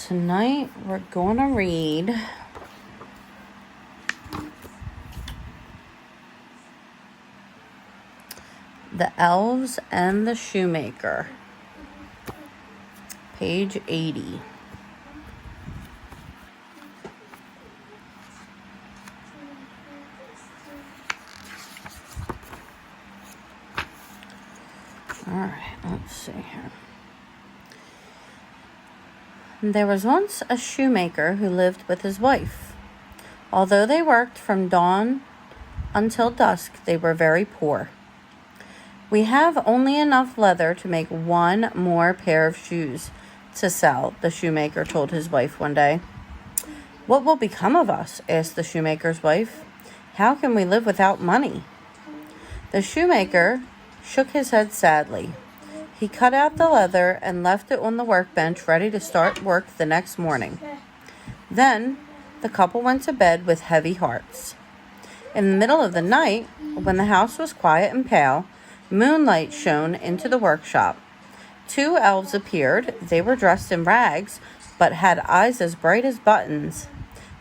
Tonight we're going to read The Elves and the Shoemaker, page 80. All right, let's see here. There was once a shoemaker who lived with his wife. Although they worked from dawn until dusk, they were very poor. "We have only enough leather to make one more pair of shoes to sell," the shoemaker told his wife one day. "What will become of us?" asked the shoemaker's wife. "How can we live without money?" The shoemaker shook his head sadly. He cut out the leather and left it on the workbench ready to start work the next morning. Then the couple went to bed with heavy hearts. In the middle of the night, when the house was quiet and pale, moonlight shone into the workshop. Two elves appeared. They were dressed in rags, but had eyes as bright as buttons.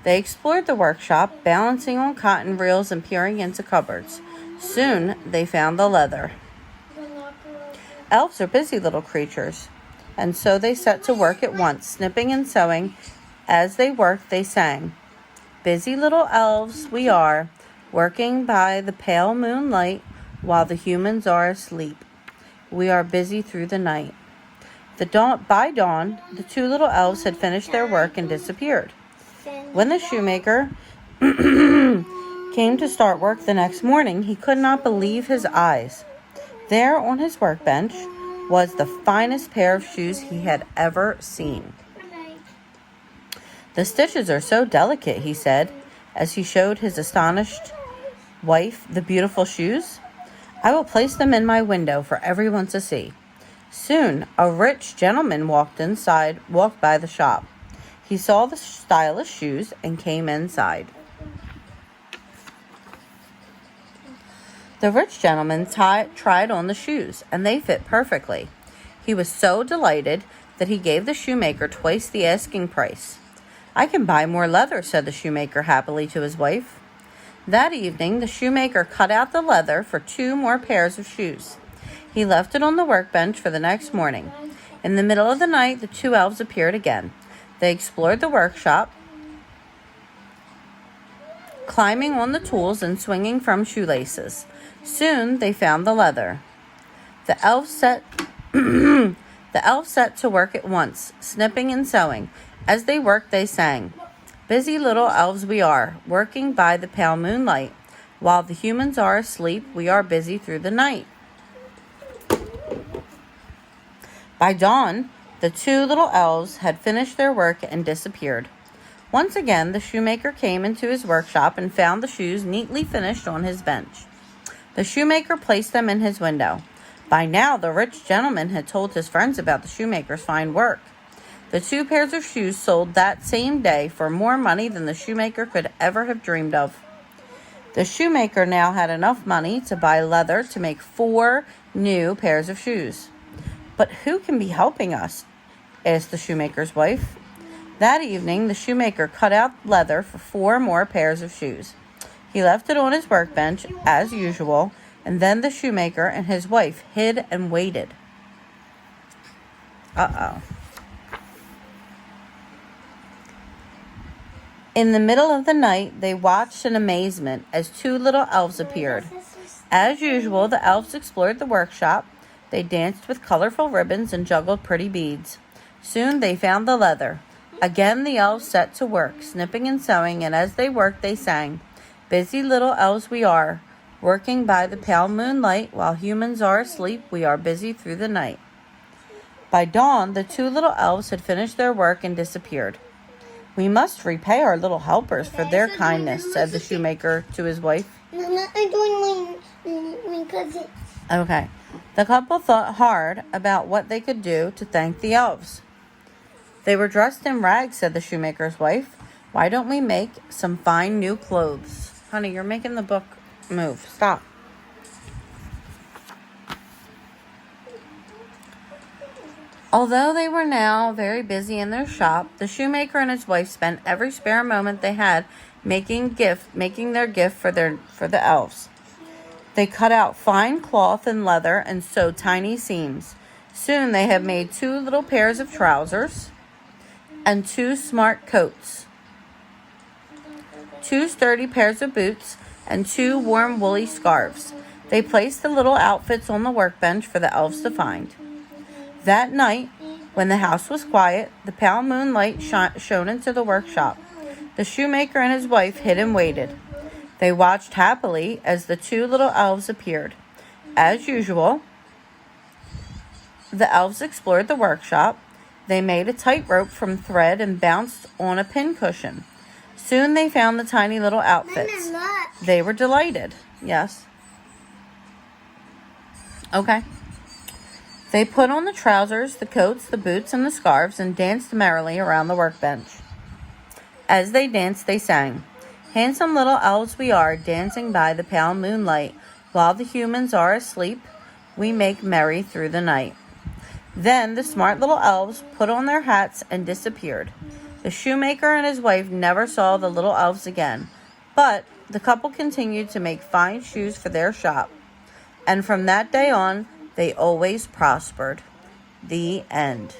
They explored the workshop, balancing on cotton reels and peering into cupboards. Soon they found the leather. Elves are busy little creatures, and so they set to work at once, snipping and sewing. As they worked, they sang, "Busy little elves we are, working by the pale moonlight while the humans are asleep. We are busy through the night." By dawn, the two little elves had finished their work and disappeared. When the shoemaker came to start work the next morning, he could not believe his eyes. There on his workbench was the finest pair of shoes he had ever seen. "The stitches are so delicate," he said, as he showed his astonished wife the beautiful shoes. "I will place them in my window for everyone to see." Soon a rich gentleman walked by the shop. He saw the stylish shoes and came inside. The rich gentleman tried on the shoes, and they fit perfectly. He was so delighted that he gave the shoemaker twice the asking price. "I can buy more leather," said the shoemaker happily to his wife. That evening, the shoemaker cut out the leather for 2 more pairs of shoes. He left it on the workbench for the next morning. In the middle of the night, the 2 elves appeared again. They explored the workshop, climbing on the tools and swinging from shoelaces. Soon they found the leather. The elves set to work at once, snipping and sewing. As they worked, they sang, "Busy little elves we are, working by the pale moonlight. While the humans are asleep, we are busy through the night." By dawn, the 2 little elves had finished their work and disappeared. Once again, the shoemaker came into his workshop and found the shoes neatly finished on his bench. The shoemaker placed them in his window. By now, the rich gentleman had told his friends about the shoemaker's fine work. The 2 pairs of shoes sold that same day for more money than the shoemaker could ever have dreamed of. The shoemaker now had enough money to buy leather to make 4 new pairs of shoes. "But who can be helping us?" asked the shoemaker's wife. That evening, the shoemaker cut out leather for 4 more pairs of shoes. He left it on his workbench, as usual, and then the shoemaker and his wife hid and waited. In the middle of the night, they watched in amazement as 2 little elves appeared. As usual, the elves explored the workshop. They danced with colorful ribbons and juggled pretty beads. Soon they found the leather. Again the elves set to work, snipping and sewing, and as they worked they sang, "Busy little elves we are, working by the pale moonlight, while humans are asleep, we are busy through the night." By dawn, the 2 little elves had finished their work and disappeared. "We must repay our little helpers for their kindness," said the shoemaker to his wife. I'm doing my cousin. Okay. The couple thought hard about what they could do to thank the elves. "They were dressed in rags," said the shoemaker's wife. "Why don't we make some fine new clothes?" Honey, you're making the book move. Stop. Although they were now very busy in their shop, the shoemaker and his wife spent every spare moment they had making their gift for the elves. They cut out fine cloth and leather and sewed tiny seams. Soon they had made 2 little pairs of trousers and 2 smart coats, 2 sturdy pairs of boots, and 2 warm woolly scarves. They placed the little outfits on the workbench for the elves to find. That night, when the house was quiet, the pale moonlight shone into the workshop. The shoemaker and his wife hid and waited. They watched happily as the 2 little elves appeared. As usual, the elves explored the workshop. They made a tightrope from thread and bounced on a pincushion. Soon they found the tiny little outfits. They were delighted. Yes. Okay. They put on the trousers, the coats, the boots, and the scarves and danced merrily around the workbench. As they danced, they sang, "Handsome little elves we are, dancing by the pale moonlight. While the humans are asleep, we make merry through the night." Then the smart little elves put on their hats and disappeared. The shoemaker and his wife never saw the little elves again, but the couple continued to make fine shoes for their shop. And from that day on, they always prospered. The end.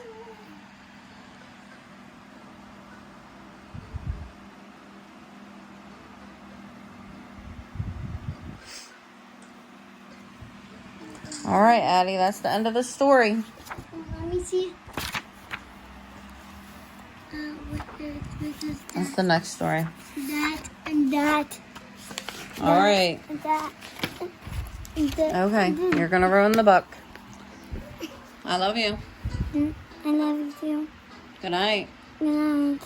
All right, Addie, that's the end of the story. Let me see. That's the next story. That and that. All right. And that. And that. Okay, you're going to ruin the book. I love you. I love you too. Good night. Good night.